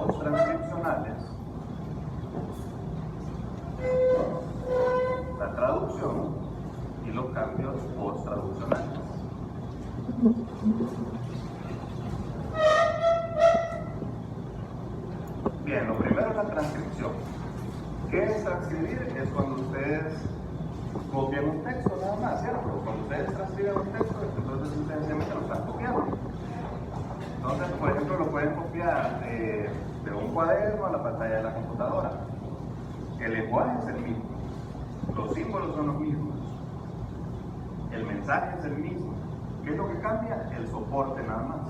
cambios transcripcionales, la traducción y los cambios post-traduccionales. Bien, lo primero es la transcripción. ¿Qué es transcribir? Es cuando ustedes copian un texto nada más, ¿cierto? Cuando ustedes transcriben un texto, entonces sencillamente lo están copiando. Entonces, por ejemplo, lo pueden copiar de un cuaderno a la pantalla de la computadora. El lenguaje es el mismo, los símbolos son los mismos, el mensaje es el mismo. ¿Qué es lo que cambia? El soporte nada más,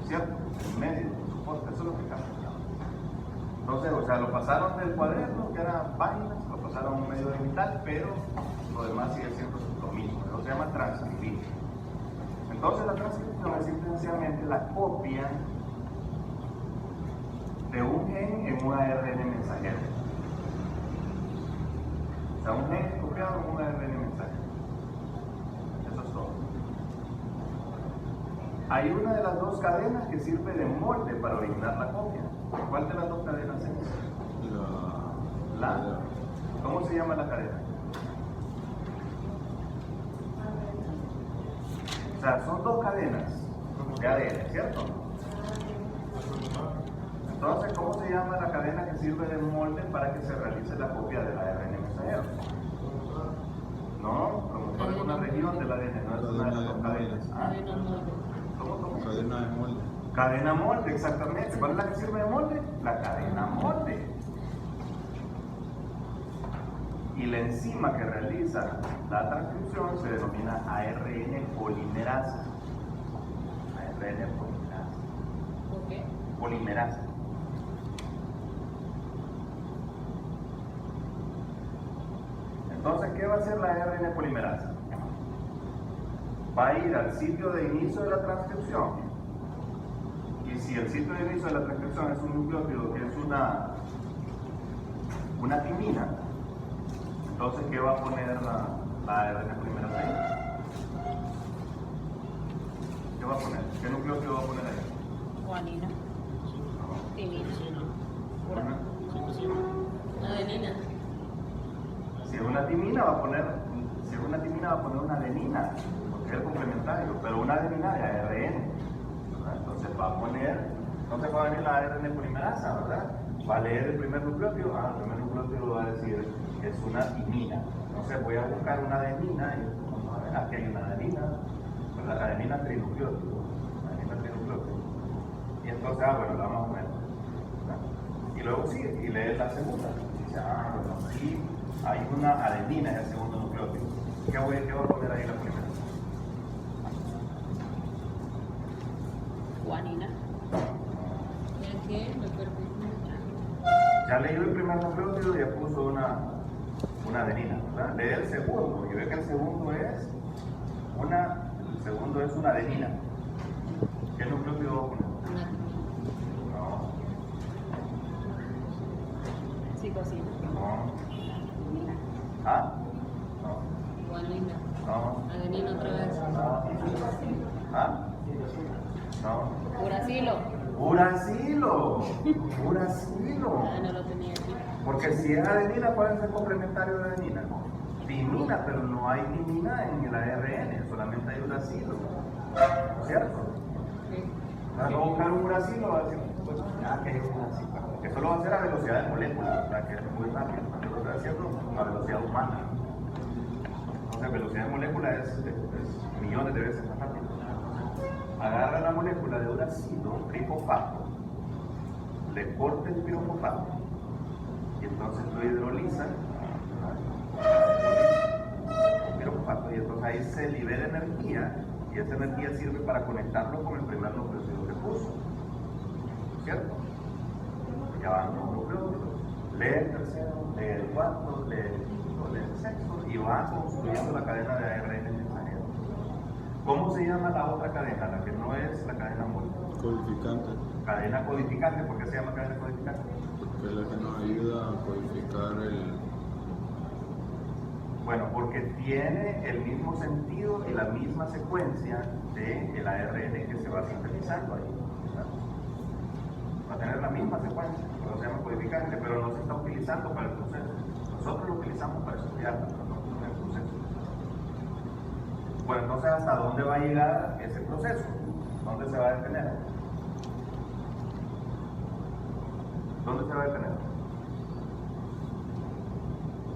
¿cierto? El medio, el soporte, eso es lo que cambia. Entonces, o sea, lo pasaron del cuaderno, que eran páginas, lo pasaron a un medio digital, pero lo demás sigue siendo lo mismo. Eso se llama transcribir. Entonces, la transcripción es simplemente la copia de un gen en un ARN mensajero. O sea, un gen es copiado en un ARN mensajero. Eso es todo. Hay una de las dos cadenas que sirve de molde para originar la copia. ¿Cuál de las dos cadenas es? ¿Cómo se llama la cadena? O sea, son dos cadenas de ADN, ¿cierto? Entonces, ¿cómo se llama la cadena que sirve de molde para que se realice la copia del ARN mensajero? No, promotor es una región del ADN, no es una de las dos cadenas. ¿Cómo? Cadena de molde. Cadena molde, exactamente. ¿Cuál es la que sirve de molde? La cadena molde. Y la enzima que realiza la transcripción se denomina ARN polimerasa. ARN polimerasa. ¿Por qué? Polimerasa. Entonces, ¿qué va a hacer la ARN polimerasa? Va a ir al sitio de inicio de la transcripción. Y si el sitio de inicio de la transcripción es un nucleótido que es una timina, entonces, ¿qué va a poner la ARN polimerasa ahí? ¿Qué va a poner? ¿Qué nucleótido va a poner ahí? Guanina. Timina. Una- Adenina. Si es una timina va a poner una adenina, porque es el complementario, pero una adenina de ARN. ¿Verdad? Entonces va a venir la ARN polimerasa, ¿verdad? Va a leer el primer nucleótido, el primer nucleótido va a decir que es una timina. Entonces voy a buscar una adenina, y vamos a ver, aquí hay una adenina, ¿verdad? Adenina trinucleótido. Y entonces, bueno, la vamos a ver. ¿Verdad? Y luego sigue y lee la segunda. Y dice, bueno, aquí hay una adenina en el segundo nucleótido. ¿Qué voy a poner ahí la primera? Guanina. ¿Ya qué? Me perdí. Ya leyó el primer nucleótido y ya puso una adenina, ¿verdad? Lee el segundo y ve que el segundo es una adenina. ¿Qué nucleótido va a poner? No. Psicosina. No. No. Guanina. No. Adenina otra vez. No. Uracilo. Uracilo. No lo tenía aquí. Porque si es adenina, ¿cuál es el complementario de adenina? Timina, pero no hay timina en el ARN, solamente hay uracilo. ¿Cierto? Sí. Va a buscar un uracilo, va a decir, pues, que es un uracilo. Eso lo va a hacer a velocidad de moléculas, o sea, que es muy rápido. Yo lo estoy haciendo a velocidad humana. Entonces, velocidad de molécula es millones de veces más rápido. Agarra la molécula de uracilo, trifosfato, le corta el pirofosfato y entonces lo hidroliza, pirofosfato, y entonces ahí se libera energía y esa energía sirve para conectarlo con el primer nucleótido que puso, ¿cierto? Ya van los nucleótidos, lee el tercero, lee el cuarto, lee el quinto, lee el sexto y va construyendo la cadena de ARN mensajero. ¿Cómo se llama la otra cadena, la que no es la cadena molde? Codificante. Cadena codificante. ¿Por qué se llama cadena codificante? Porque es la que nos ayuda a codificar el. Bueno, porque tiene el mismo sentido y la misma secuencia del ARN que se va sintetizando ahí. ¿Verdad? a tener la misma secuencia, pero se llama codificante, pero no se está utilizando para el proceso. Nosotros lo utilizamos para estudiarlo, pero no para el proceso. Bueno, entonces, ¿hasta dónde va a llegar ese proceso? ¿Dónde se va a detener? ¿Dónde se va a detener?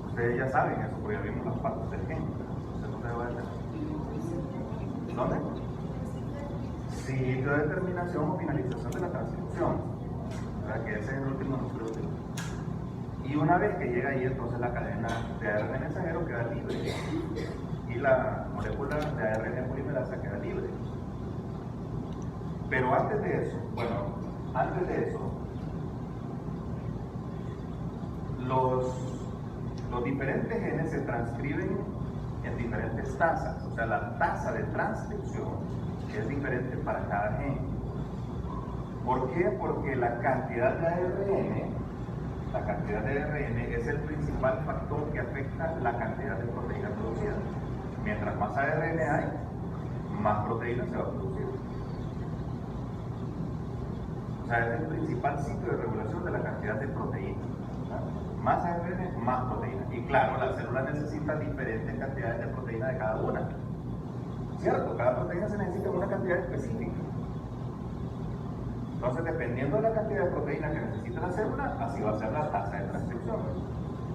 Ustedes ya saben eso, porque ya vimos las partes del gen. Entonces, ¿dónde se va a detener? ¿Dónde? Sitio de terminación o finalización de la transcripción. ¿Verdad? Que ese es el último núcleo. Y una vez que llega ahí, entonces la cadena de ARN mensajero queda libre. Y la molécula de ARN polimerasa queda libre. Pero antes de eso, los diferentes genes se transcriben en diferentes tasas. O sea, la tasa de transcripción es diferente para cada gen. ¿Por qué? Porque la cantidad de ARN es el principal factor que afecta la cantidad de proteína producida. Mientras más ARN hay, más proteína se va a producir. O sea, es el principal sitio de regulación de la cantidad de proteína. Más ARN, más proteína. Y claro, la célula necesita diferentes cantidades de proteína de cada una. ¿Cierto? Cada proteína se necesita una cantidad específica. Entonces, dependiendo de la cantidad de proteína que necesita la célula, así va a ser la tasa de transcripción.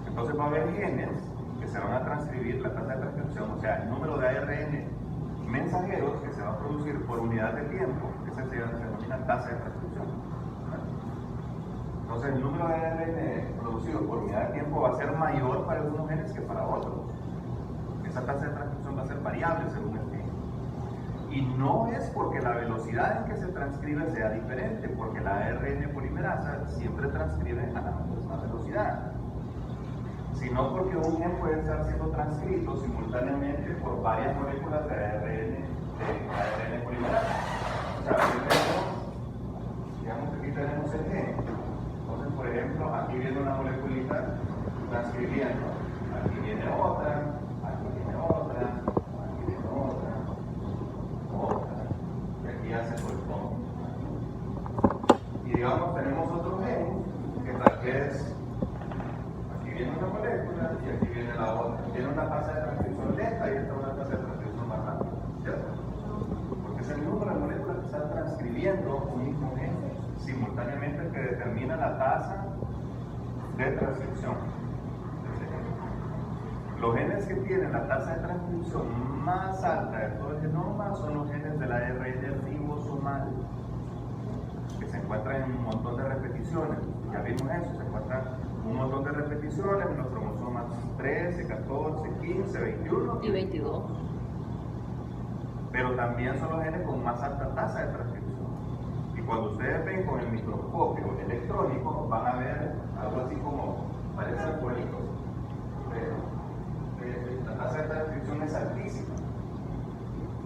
Entonces va a haber genes que se van a transcribir la tasa de transcripción, o sea, el número de ARN mensajeros que se va a producir por unidad de tiempo, que se denomina tasa de transcripción. Entonces, el número de ARN producido por unidad de tiempo va a ser mayor para algunos genes que para otros. Esa tasa de transcripción va a ser variable según el gen. Y no es porque la velocidad en que se transcribe sea diferente, porque la ARN polimerasa siempre transcribe a la misma velocidad, sino porque un gen puede estar siendo transcrito simultáneamente por varias moléculas de ARN polimerasa. O sea, digamos que aquí tenemos el gen. Entonces, por ejemplo, aquí viene una moleculita transcribiendo, aquí viene otra, aquí viene otra, aquí viene otra, y aquí ya se soltó. Y digamos, tenemos otro gen que tal vez aquí viene una molécula y aquí viene la otra. Tiene una tasa de transcripción lenta y esta una tasa de transcripción más rápida, ¿cierto? Porque es el número de moléculas que están transcribiendo un mismo gen simultáneamente el que determina la tasa de transcripción. Los genes que tienen la tasa de transcripción más alta de todo el genoma son los genes del ARN ribosomal, que se encuentran en un montón de repeticiones. Ya vimos eso, se encuentran un montón de repeticiones en los cromosomas 13, 14, 15, 21 y 22. Pero también son los genes con más alta tasa de transcripción. Y cuando ustedes ven con el microscopio electrónico, van a ver algo así como, parece arbolito. La tasa de transcripción es altísima.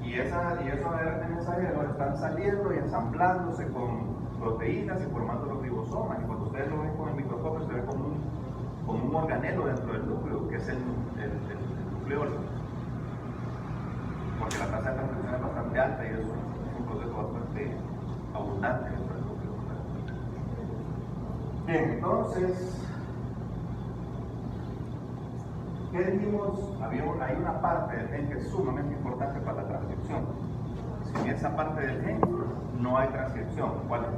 Y esos ARN mensajeros están saliendo y ensamblándose con proteínas y formando los ribosomas. Y cuando ustedes lo ven con el microscopio, se ve como un organelo dentro del núcleo, que es el nucleolo. Porque la tasa de transcripción es bastante alta y es un proceso bastante abundante dentro del núcleo. Bien, entonces, ¿qué dijimos? Hay una parte del gen que es sumamente importante para la transcripción. Sin esa parte del gen no hay transcripción. ¿Cuál es?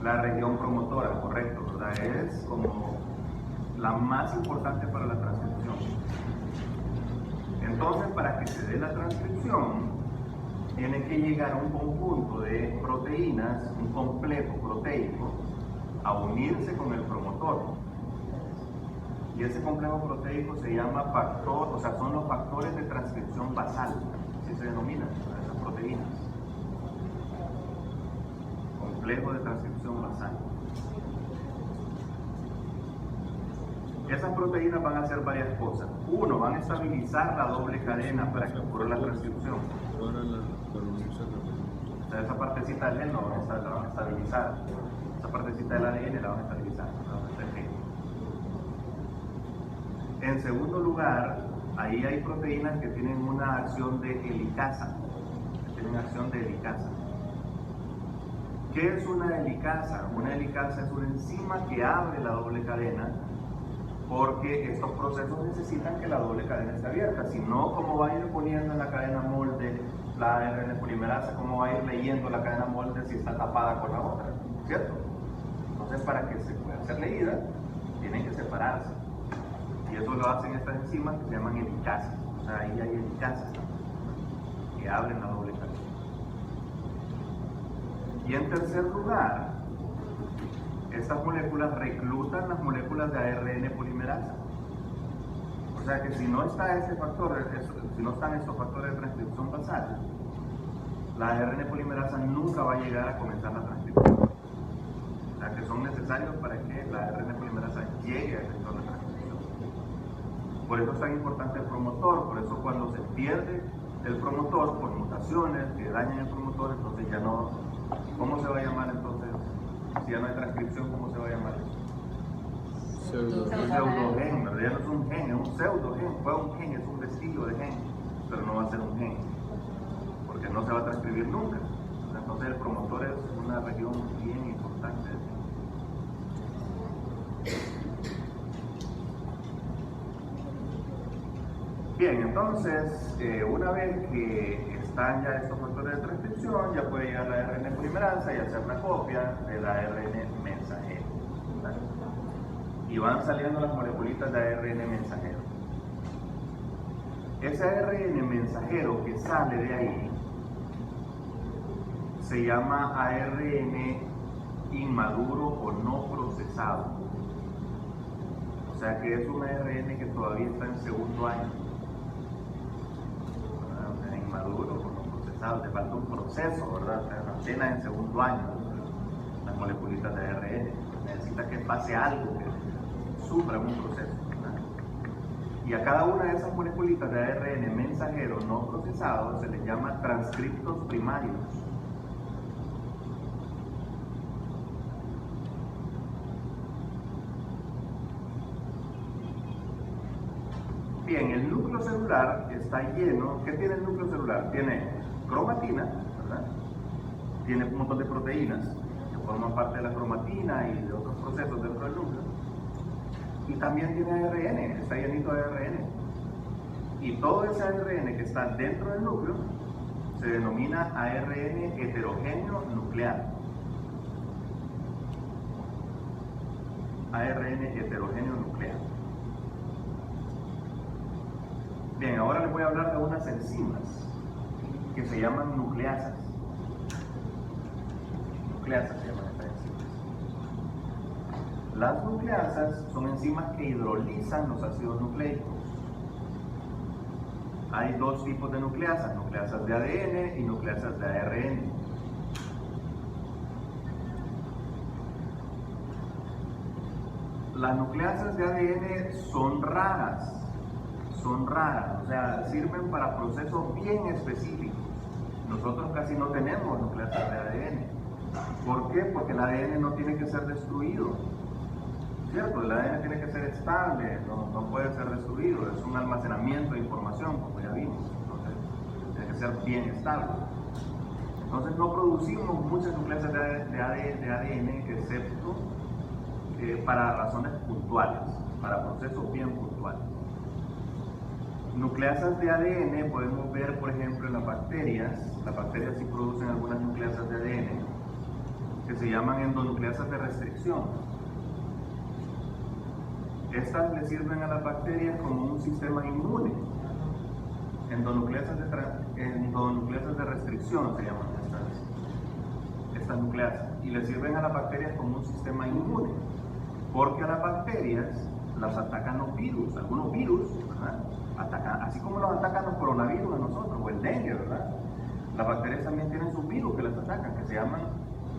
La región promotora, correcto, ¿verdad? Es como la más importante para la transcripción. Entonces, para que se dé la transcripción, tiene que llegar a un conjunto de proteínas, un complejo proteico, a unirse con el promotor. Y ese complejo proteico se llama factor, o sea, son los factores de transcripción basal, así se denominan esas proteínas. Complejo de transcripción basal. Esas proteínas van a hacer varias cosas. Uno, van a estabilizar la doble cadena para que ocurra la transcripción. O sea, esa partecita del gen la van a estabilizar. Esa partecita del ADN la van a estabilizar. En segundo lugar, ahí hay proteínas que tienen una acción de helicasa, ¿Qué es una helicasa? Una helicasa es una enzima que abre la doble cadena, porque estos procesos necesitan que la doble cadena esté abierta. Si no, ¿cómo va a ir poniendo en la cadena molde la ARN polimerasa? ¿Cómo va a ir leyendo la cadena molde si está tapada con la otra? ¿Cierto? Entonces, para que se pueda ser leída, tienen que separarse. Y eso lo hacen estas enzimas que se llaman helicasas. O sea, ahí hay helicasas que abren la doble cadena. Y en tercer lugar, estas moléculas reclutan las moléculas de ARN polimerasa. O sea que si no está este factor, si no están estos factores de transcripción basal, la ARN polimerasa nunca va a llegar a comenzar la transcripción. O sea que son necesarios para que la ARN polimerasa llegue al sector de transcripción. Por eso es tan importante el promotor, por eso cuando se pierde el promotor por mutaciones que dañan el promotor, entonces ya no. ¿Cómo se va a llamar entonces? Si ya no hay transcripción, ¿cómo se va a llamar eso? Pseudogen. Un pseudogen, ¿verdad? Ya no es un gen, es un pseudogen. Fue un gen, es un vestigio de gen, pero no va a ser un gen, porque no se va a transcribir nunca. Entonces el promotor es una región bien importante. Bien, entonces, una vez que están ya estos factores de transcripción, ya puede llegar la ARN polimerasa y hacer la copia del ARN mensajero, ¿verdad? Y van saliendo las moleculitas de ARN mensajero. Ese ARN mensajero que sale de ahí se llama ARN inmaduro o no procesado. O sea que es un ARN que todavía está en segundo año. Inmaduro o no procesado, le falta un proceso, ¿verdad? Apenas en segundo año, las moleculitas de ARN. Necesita que pase algo, que sufra un proceso, ¿verdad? Y a cada una de esas moleculitas de ARN mensajero no procesado se les llama transcriptos primarios. Bien, el núcleo celular está lleno. ¿Qué tiene el núcleo celular? Tiene cromatina, ¿verdad? Tiene un montón de proteínas que forman parte de la cromatina y de otros procesos dentro del núcleo. Y también tiene ARN, está llenito de ARN. Y todo ese ARN que está dentro del núcleo se denomina ARN heterogéneo nuclear. ARN heterogéneo nuclear. Bien, ahora les voy a hablar de unas enzimas que se llaman nucleasas. Nucleasas se llaman estas enzimas. Las nucleasas son enzimas que hidrolizan los ácidos nucleicos. Hay dos tipos de nucleasas de ADN y nucleasas de ARN. Las nucleasas de ADN son raras, o sea, sirven para procesos bien específicos. Nosotros casi no tenemos nucleasas de ADN. ¿Por qué? Porque el ADN no tiene que ser destruido, ¿cierto? El ADN tiene que ser estable, no puede ser destruido, es un almacenamiento de información, como ya vimos, entonces tiene que ser bien estable. Entonces no producimos muchas nucleasas de ADN, excepto para razones puntuales, para procesos bien puntuales. Nucleasas de ADN podemos ver, por ejemplo, en las bacterias sí producen algunas nucleasas de ADN que se llaman endonucleasas de restricción. Estas le sirven a las bacterias como un sistema inmune. Endonucleasas de restricción se llaman estas nucleasas, y le sirven a las bacterias como un sistema inmune, porque a las bacterias las atacan los virus, algunos virus, ¿verdad? Atacan, así como nos atacan los coronavirus a nosotros, o el dengue, ¿verdad? Las bacterias también tienen sus virus que las atacan, que se llaman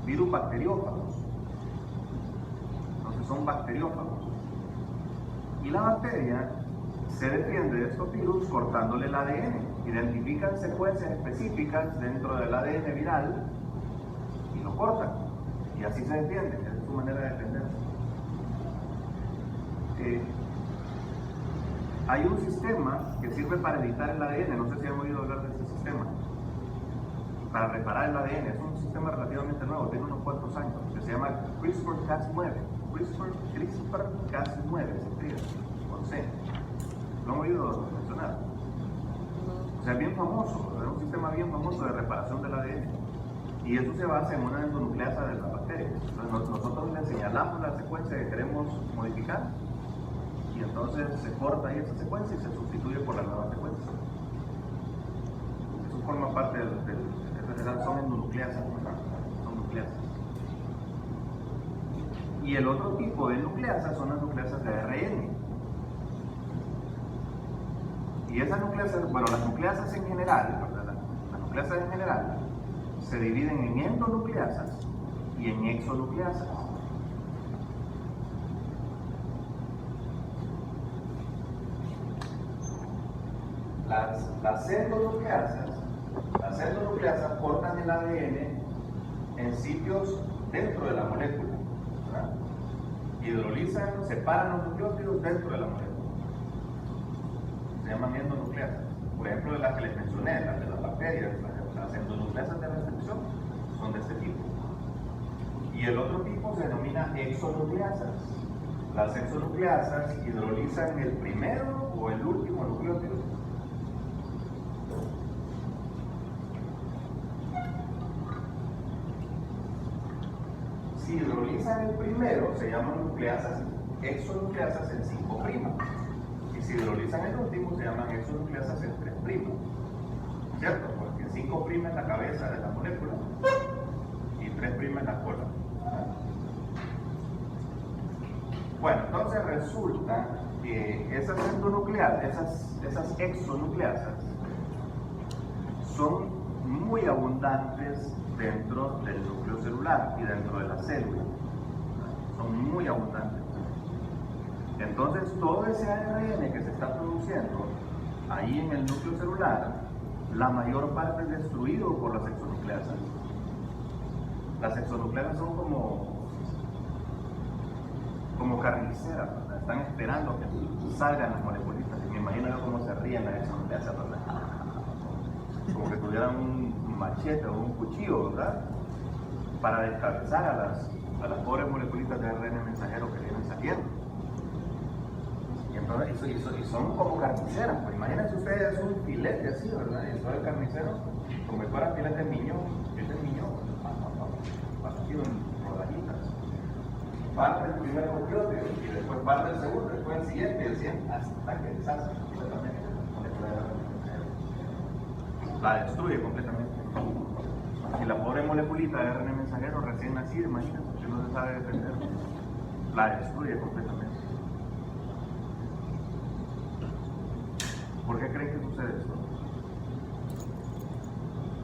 virus bacteriófagos. Entonces son bacteriófagos. Y la bacteria se defiende de estos virus cortándole el ADN. Identifican secuencias específicas dentro del ADN viral y lo cortan. Y así se defiende, esa es su manera de defenderse. Hay un sistema que sirve para editar el ADN, no sé si han oído hablar de ese sistema, para reparar el ADN. Es un sistema relativamente nuevo, tiene unos cuantos años, que se llama CRISPR-Cas9. CRISPR-Cas9 se escribe, con C. ¿Lo han oído mencionar? O sea, es bien famoso, es un sistema bien famoso de reparación del ADN. Y eso se basa en una endonucleasa de la bacteria. Entonces nosotros le señalamos la secuencia que queremos modificar y entonces se corta ahí esa secuencia y se sustituye por la nueva secuencia. Eso forma parte son endonucleasas, son nucleasas. Y el otro tipo de nucleasas son las nucleasas de ARN. Y esas nucleasas, bueno, las nucleasas en general, las nucleasas en general se dividen en endonucleasas y en exonucleasas. Las endonucleasas cortan el ADN en sitios dentro de la molécula, ¿verdad? Hidrolizan, separan los nucleótidos dentro de la molécula. Se llaman endonucleasas. Por ejemplo, de las que les mencioné, las de las bacterias, las endonucleasas de restricción son de este tipo. Y el otro tipo se denomina exonucleasas. Las exonucleasas hidrolizan el primero o el último nucleótido. Si hidrolizan el primero, se llaman nucleasas, exonucleasas en 5'. Y si hidrolizan el último, se llaman exonucleasas en 3'. ¿Cierto? Porque 5' es la cabeza de la molécula y 3' es la cola. Bueno, entonces resulta que esas exonucleasas son muy abundantes dentro del núcleo celular y dentro de la célula. Son muy abundantes. Entonces todo ese ARN que se está produciendo ahí en el núcleo celular, la mayor parte es destruido por las exonucleasas. Las exonucleasas son como carniceras, ¿verdad? Están esperando que salgan las moleculitas. Y me imagino yo cómo se ríen las exonucleasas, ¿verdad? Como que tuvieran un machete o un cuchillo, ¿verdad? Para descabezar a las pobres moleculitas de ARN mensajero que vienen saliendo. Y entonces, son como carniceras. Pues imagínense ustedes un filete así, ¿verdad? Y eso el carnicero, como si fuera filete de miñón, partido en rodajitas. Parte el primer nucleótido y después parte el segundo, después el siguiente y el siguiente, hasta que deshace completamente la destruye completamente. Y la pobre moleculita de ARN mensajero recién nacida, imagínense, que no se sabe defender, la destruye completamente. ¿Por qué creen que sucede esto?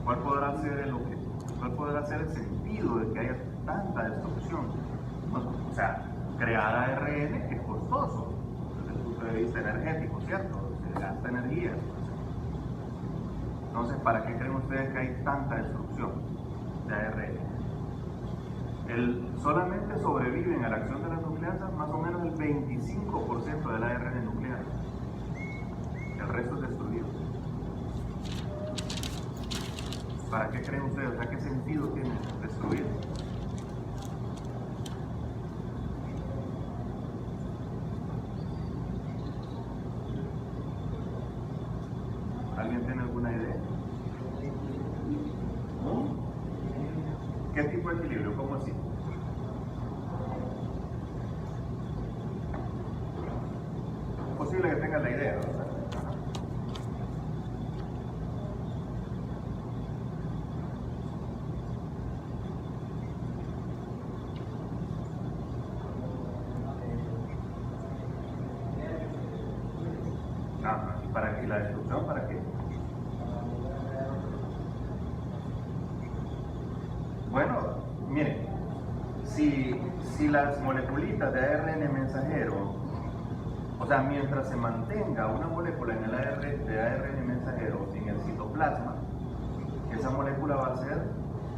¿Cuál podrá ser el objetivo? ¿Cuál podrá ser el sentido de que haya tanta destrucción? O sea, crear ARN es costoso desde el punto de vista energético, ¿cierto? Se gasta energía. Entonces, ¿para qué creen ustedes que hay tanta destrucción de ARN? Solamente sobreviven a la acción de las nucleasas más o menos el 25% del ARN nuclear. El resto es destruido. ¿Para qué creen ustedes? O sea, ¿qué sentido tiene destruir? ¿Alguien tiene alguna idea? ¿Qué tipo de equilibrio? ¿Cómo así? Es posible que tengan la idea, ¿verdad? ¿Y la destrucción para qué? Bueno, miren, si las moleculitas de ARN mensajero, o sea, mientras se mantenga una molécula en el ARN mensajero en el citoplasma, esa molécula va a ser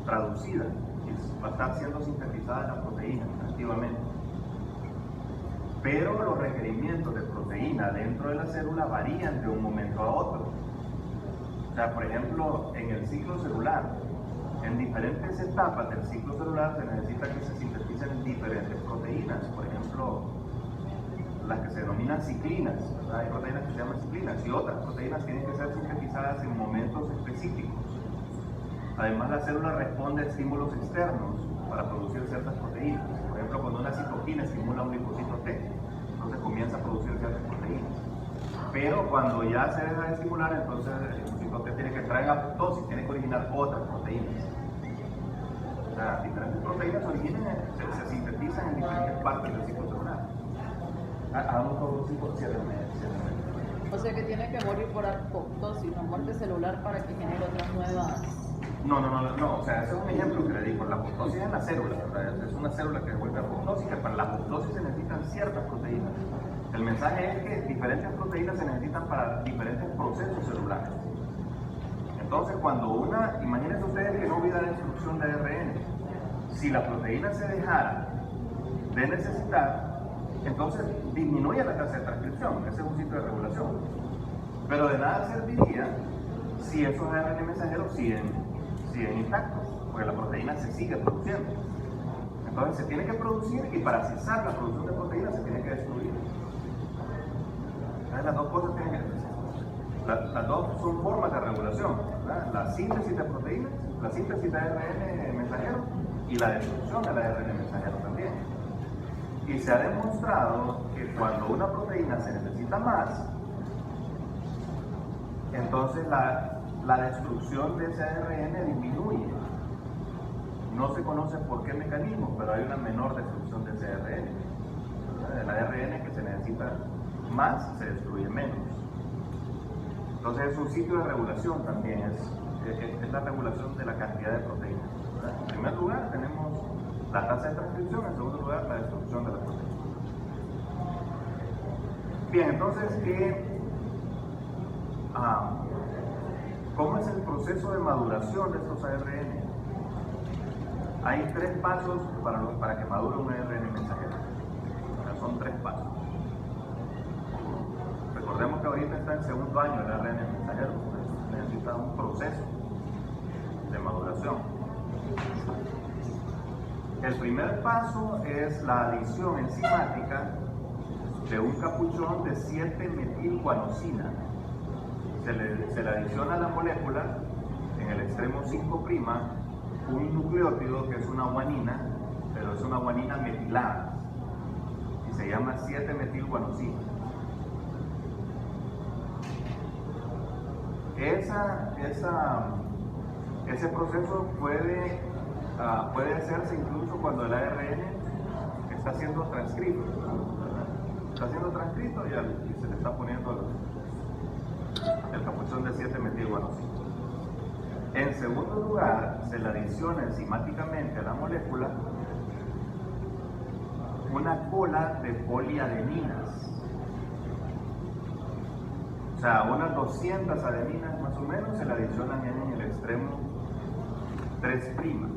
traducida y va a estar siendo sintetizada en la proteína activamente. pero los requerimientos de proteína dentro de la célula varían de un momento a otro. O sea, por ejemplo, en el ciclo celular, en diferentes etapas del ciclo celular se necesita que se sinteticen diferentes proteínas. Por ejemplo, las que se denominan ciclinas, ¿verdad? Hay proteínas que se llaman ciclinas y otras proteínas tienen que ser sintetizadas en momentos específicos. Además, la célula responde a estímulos externos para producir ciertas proteínas. Por ejemplo, cuando una citoquina estimula un linfocito T, entonces comienza a producir ciertas proteínas. Pero cuando ya se deja de estimular, entonces el linfocito T tiene que entrar en apoptosis, tiene que originar otras proteínas. O sea, diferentes proteínas se sintetizan en diferentes partes del ciclo celular. Hagamos todo un ciclo, O sea que tiene que morir por apoptosis, no muerte celular para que genere otras nuevas. No, o sea, ese es un ejemplo que le digo. La apoptosis en la célula, ¿verdad? Es una célula que vuelve apoptósica. Para la apoptosis se necesitan ciertas proteínas. El mensaje es que diferentes proteínas se necesitan para diferentes procesos celulares. Entonces, cuando imagínense ustedes que no hubiera destrucción de ARN, si la proteína se dejara de necesitar, entonces disminuye la tasa de transcripción. Ese es un sitio de regulación. Pero de nada serviría si esos ARN mensajeros siguen intactos, porque la proteína se sigue produciendo. Entonces se tiene que producir y para cesar la producción de proteínas se tiene que destruir. Entonces las dos cosas tienen que las dos son formas de regulación, ¿verdad? La síntesis de proteínas, la síntesis de ARN mensajero y la destrucción del ARN mensajero también. Y se ha demostrado que cuando una proteína se necesita más, entonces la destrucción de ese ARN disminuye. No se conoce por qué mecanismo, pero hay una menor destrucción de ese ARN. El ARN que se necesita más se destruye menos. Entonces es un sitio de regulación también, es la regulación de la cantidad de proteínas. En primer lugar tenemos la tasa de transcripción, en segundo lugar la destrucción de la proteína. Bien, entonces, ¿cómo es el proceso de maduración de estos ARN? Hay 3 pasos para que madure un ARN mensajero. Son 3 pasos. Recordemos que ahorita está en segundo año el ARN mensajero, necesita un proceso de maduración. El primer paso es la adición enzimática de un capuchón de 7-metilguanosina. Se le adiciona a la molécula en el extremo 5' un nucleótido que es una guanina, pero es una guanina metilada y se llama 7-metilguanosina. Ese proceso puede hacerse incluso cuando el ARN está siendo transcrito. Está siendo transcrito y se le está poniendo el capuchón de 7-metilguanosina. En segundo lugar, se le adiciona enzimáticamente a la molécula una cola de poliadeninas. O sea, unas 200 adeninas más o menos se le adicionan en el extremo 3'.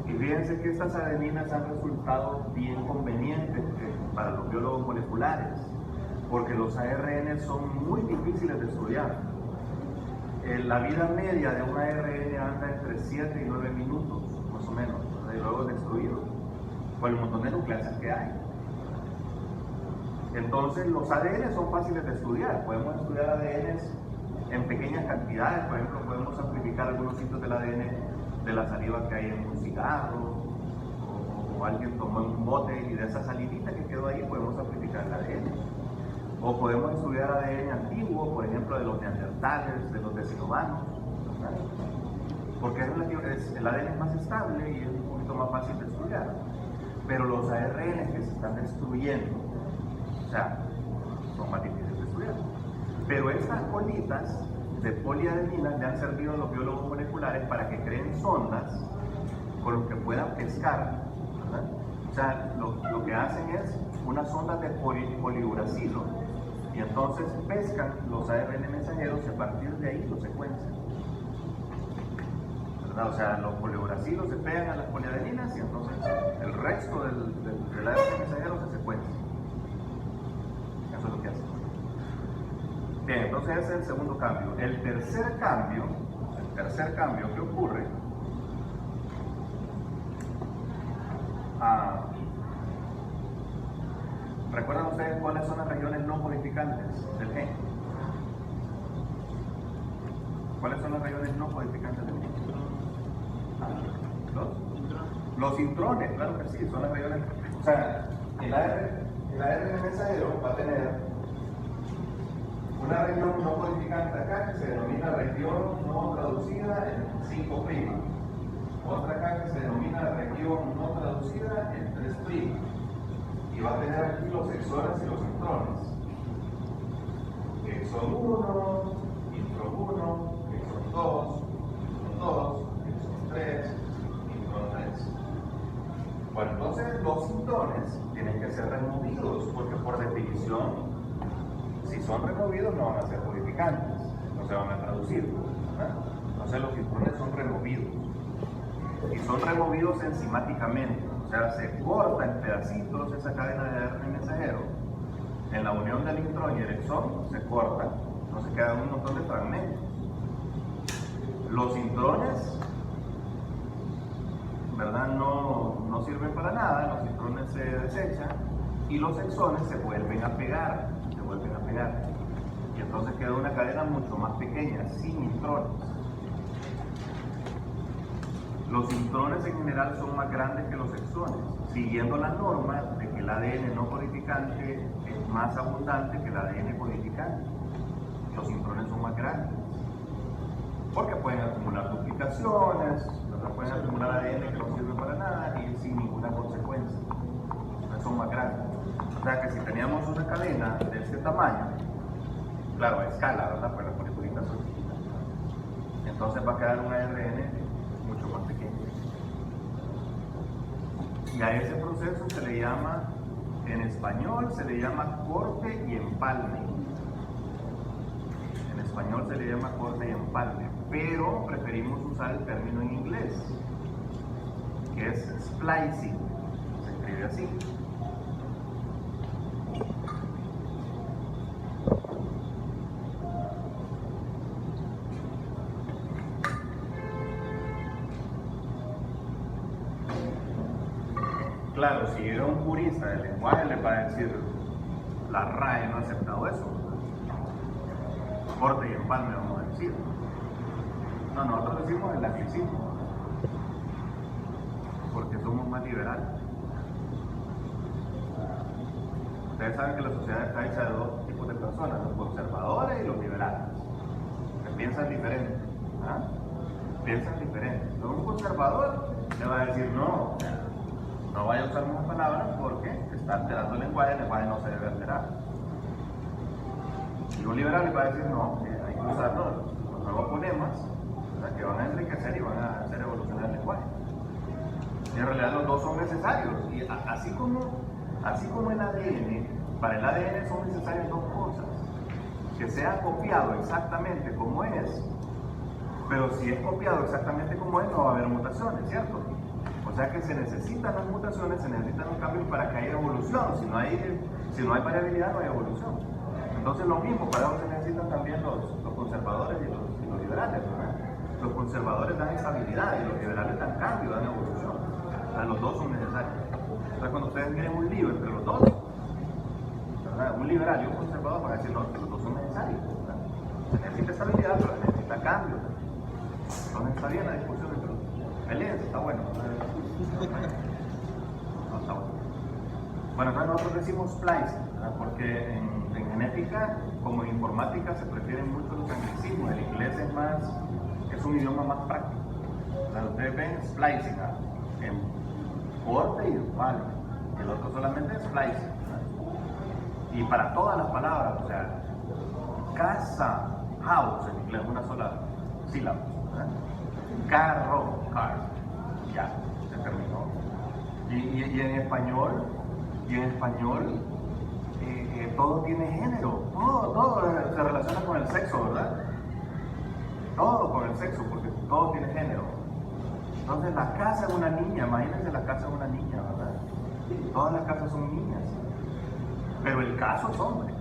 Y fíjense que estas adeninas han resultado bien convenientes para los biólogos moleculares, porque los ARN son muy difíciles de estudiar. La vida media de un ARN anda entre 7 y 9 minutos, más o menos, y luego destruido, por el montón de nucleasas que hay. Entonces, los ADN son fáciles de estudiar. Podemos estudiar ADNs en pequeñas cantidades. Por ejemplo, podemos amplificar algunos sitios del ADN de la saliva que hay en un cigarro, o alguien tomó un bote y de esa salivita que quedó ahí podemos amplificar el ADN. O podemos estudiar ADN antiguo, por ejemplo, de los neandertales, de los decenovanos, ¿verdad? Porque el ADN es más estable y es un poquito más fácil de estudiar. Pero los ARN que se están destruyendo, o sea, son más difíciles de estudiar. Pero estas colitas de poliadeninas le han servido a los biólogos moleculares para que creen sondas con los que puedan pescar, ¿verdad? O sea, lo que hacen es unas sondas de poliuracilo y entonces pescan los ARN mensajeros y a partir de ahí los secuencian. ¿verdad? O sea, los poliuracilos se pegan a las poliadeninas y entonces el resto del ARN mensajero se secuencia. Eso es lo que hace. Bien, entonces ese es el segundo cambio. El tercer cambio que ocurre ¿recuerdan ustedes cuáles son las regiones no codificantes del gen? ¿Cuáles son las regiones no codificantes del gen? Los intrones, claro que sí, son las regiones. O sea, el ARN mensajero va a tener una región no codificante acá que se denomina región no traducida en 5'. Otra acá que se denomina región no traducida en 3'. Y va a tener aquí los exones y los intrones. Exon 1, intron 1, exon 2, intron 2, exon 3, intron 3. Bueno, entonces los intrones tienen que ser removidos, porque por definición, si son removidos no van a ser codificantes, no se van a traducir, ¿verdad? Entonces los intrones son removidos. Y son removidos enzimáticamente. O sea, se corta en pedacitos esa cadena de ARN mensajero. En la unión del intrón y el exón se corta, no se quedan un montón de fragmentos. Los intrones, ¿verdad? No sirven para nada, los intrones se desechan y los exones se vuelven a pegar, Y entonces queda una cadena mucho más pequeña, sin intrones. Los intrones en general son más grandes que los exones, siguiendo la norma de que el ADN no codificante es más abundante que el ADN codificante. Los intrones son más grandes, porque pueden acumular duplicaciones, pueden acumular ADN que no sirve para nada y sin ninguna consecuencia. Entonces son más grandes. O sea que si teníamos una cadena de este tamaño, claro, a escala, ¿verdad? Pues las moleculitas son chiquitas. Entonces va a quedar un ARN mucho más pequeño. Y a ese proceso se le llama, en español se le llama corte y empalme. En español se le llama corte y empalme, pero preferimos usar el término en inglés, que es splicing. Se escribe así. Claro, si era un purista del lenguaje, le va a decir, la RAE no ha aceptado eso. Corte y empalme, vamos a decir. No, nosotros decimos el anglicismo, porque somos más liberales. Ustedes saben que la sociedad está hecha de dos tipos de personas, los conservadores y los liberales, que piensan diferente. Piensan diferente. Entonces, un conservador le va a decir, no vaya a usar más palabras porque está alterando el lenguaje no se debe alterar. Y un liberal le va a decir, no, hay que usar los nuevos fonemas, ¿verdad? Que van a enriquecer y van a hacer evolucionar el lenguaje. Y en realidad los dos son necesarios. Y así como el ADN, para el ADN son necesarias dos cosas. Que sea copiado exactamente como es, pero si es copiado exactamente como es, no va a haber mutaciones, ¿cierto? O sea que se necesitan las mutaciones, se necesitan los cambios para que haya evolución. Si no hay variabilidad, no hay evolución. Entonces lo mismo, para eso se necesitan también los conservadores y los liberales, ¿verdad? Los conservadores dan estabilidad y los liberales dan cambio, dan evolución. O sea, los dos son necesarios. Entonces cuando ustedes miren un lío entre los dos, ¿verdad? Un liberal y un conservador van a decir, no, que los dos son necesarios, ¿verdad? Se necesita estabilidad, pero se necesita cambio. Entonces está bien la discusión entre los dos. Peleense, está bueno. No, está bueno. Bueno, entonces nosotros decimos splicing, ¿verdad? Porque en genética, como en informática, se prefieren mucho los anglicismos. El inglés es un idioma más práctico. ¿Verdad? Ustedes ven splicing, en corte y empalme. El otro solamente es splicing, ¿verdad? Y para todas las palabras, o sea, casa, house en inglés, una sola sílaba, ¿verdad? Carro, car, ya, se terminó. Y en español, todo tiene género, todo se relaciona con el sexo, ¿verdad? Todo con el sexo, porque todo tiene género. Entonces la casa es una niña, imagínense la casa es una niña, ¿verdad? Todas las casas son niñas, pero el caso es hombre.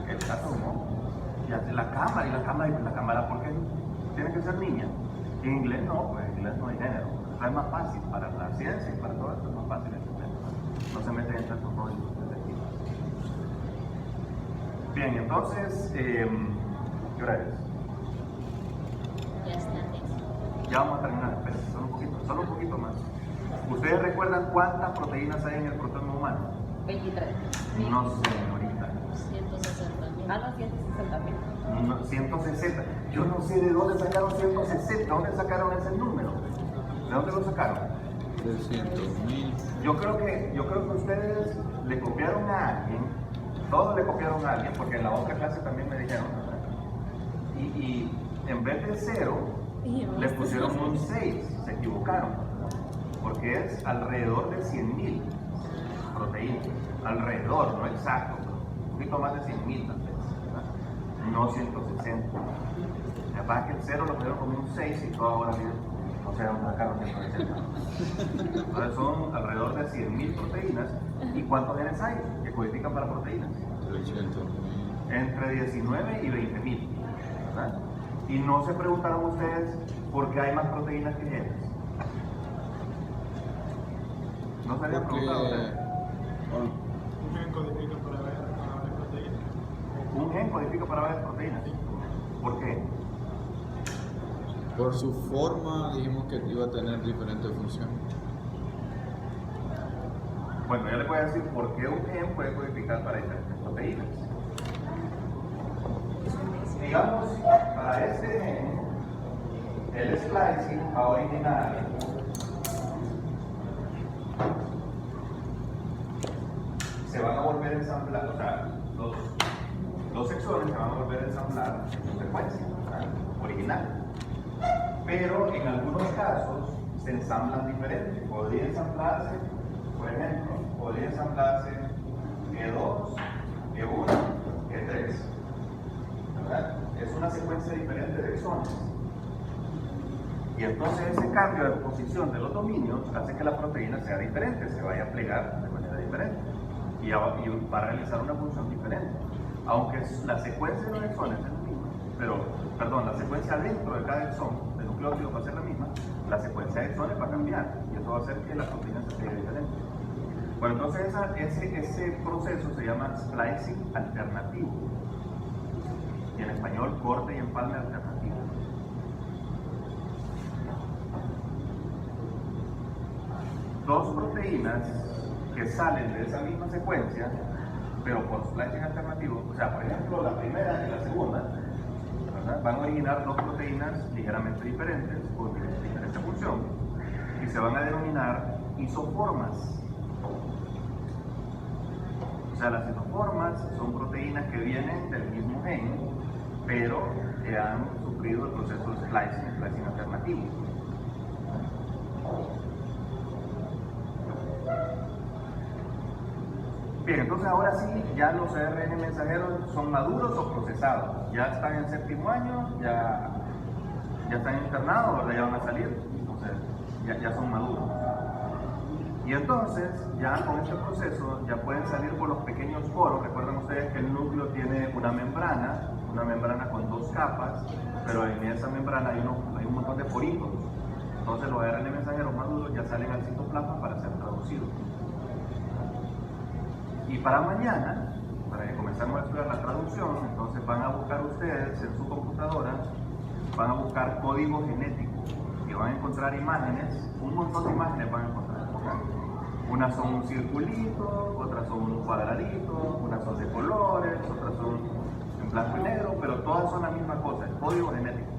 El caso es un hombre. Y hace la cámara, ¿por qué tiene que ser niña? Y en inglés no, pues en inglés no hay género. Es más fácil para la ciencia y para todo esto, es más fácil entender. No se meten en tantos rollos. Bien, entonces, ¿qué hora es? Ya está. Ya vamos a terminar, espérense, solo un poquito más. ¿Ustedes recuerdan cuántas proteínas hay en el protón humano? 23. No sé, señorita. 160.000. Ah, no, 160.000. No, 160. Yo no sé de dónde sacaron 160. ¿Dónde sacaron ese número? ¿De dónde lo sacaron? 300.000. Yo creo que ustedes le copiaron a alguien. Todos le copiaron a alguien, porque en la otra clase también me dijeron. Y en vez de 0, le pusieron un 6. Se equivocaron. Porque es alrededor de 100.000 proteínas. Alrededor, no exacto. Un poquito más de 100.000 tal vez. No 160. La verdad es que el 0 lo pusieron como un 6 y todo ahora bien. O sea, un sacaron 160. Entonces son alrededor de 100.000 proteínas. ¿Y cuántos genes hay que codifican para proteínas? 300.000. Entre 19 y 20.000. ¿Verdad? Y no se preguntaron ustedes por qué hay más proteínas que genes. ¿No se habían preguntado ustedes? Un gen codifica para ver proteínas. Un gen codifica para varias proteínas. ¿Por qué? Por su forma dijimos que iba a tener diferentes funciones. Bueno, yo les voy a decir por qué un gen puede codificar para diferentes proteínas. Digamos, para este gen, el splicing va a originar se van a volver a ensamblar, o sea, los exones se van a volver a ensamblar en secuencia, ¿verdad? Original. Pero en algunos casos se ensamblan diferentes. Podría ensamblarse, por ejemplo, podría ensamblarse E2, E1, E3. ¿Verdad? Es una secuencia diferente de exones. Y entonces ese cambio de posición de los dominios hace que la proteína sea diferente, se vaya a plegar de manera diferente y va a realizar una función diferente. Aunque la secuencia de los exones es la misma, la secuencia dentro de cada exón de nucleótido va a ser la misma, la secuencia de exones va a cambiar y eso va a hacer que la proteína se pegue diferente. Bueno, entonces ese proceso se llama splicing alternativo. Y en español, corte y empalme alternativo. Dos proteínas que salen de esa misma secuencia, pero por splicing alternativo, o sea, por ejemplo, la primera y la segunda, ¿verdad? Van a originar dos proteínas ligeramente diferentes, con diferente función, y se van a denominar isoformas. O sea, las isoformas son proteínas que vienen del mismo gen, pero que han sufrido el proceso de splicing alternativo. Bien, entonces ahora sí, ya los ARN mensajeros son maduros o procesados. Ya están en séptimo año, ya están internados, ¿verdad? Ya van a salir, entonces ya son maduros. Y entonces, ya con este proceso, ya pueden salir por los pequeños poros. Recuerden ustedes que el núcleo tiene una membrana con dos capas, pero en esa membrana hay un montón de poritos. Entonces los ARN mensajeros maduros ya salen al citoplasma para ser traducidos. Y para mañana, para que comencemos a estudiar la traducción, entonces van a buscar ustedes en su computadora, van a buscar código genético y van a encontrar imágenes, un montón de imágenes van a encontrar. Unas son un circulito, otras son un cuadradito, unas son de colores, otras son en blanco y negro, pero todas son la misma cosa, el código genético.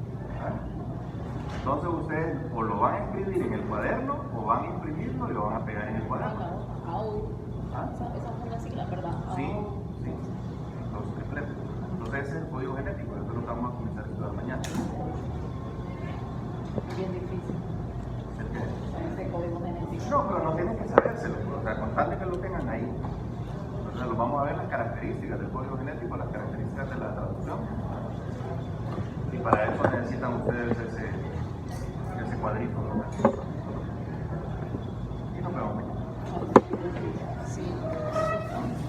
Entonces ustedes o lo van a escribir en el cuaderno o van a imprimirlo y lo van a pegar en el cuaderno. Esa es una sigla, ¿verdad? Sí. Los tripletos. Entonces ese es el código genético, eso es lo que vamos a comenzar a estudiar mañana. Bien difícil. ¿El qué? Ese código genético. No, pero no tienen que sabérselo, o sea, con tal de que lo tengan ahí. O sea, lo vamos a ver las características del código genético, las características de la traducción. Y para eso necesitan ustedes ese ese cuadrito, ¿no? Y nos vemos mañana. Sí.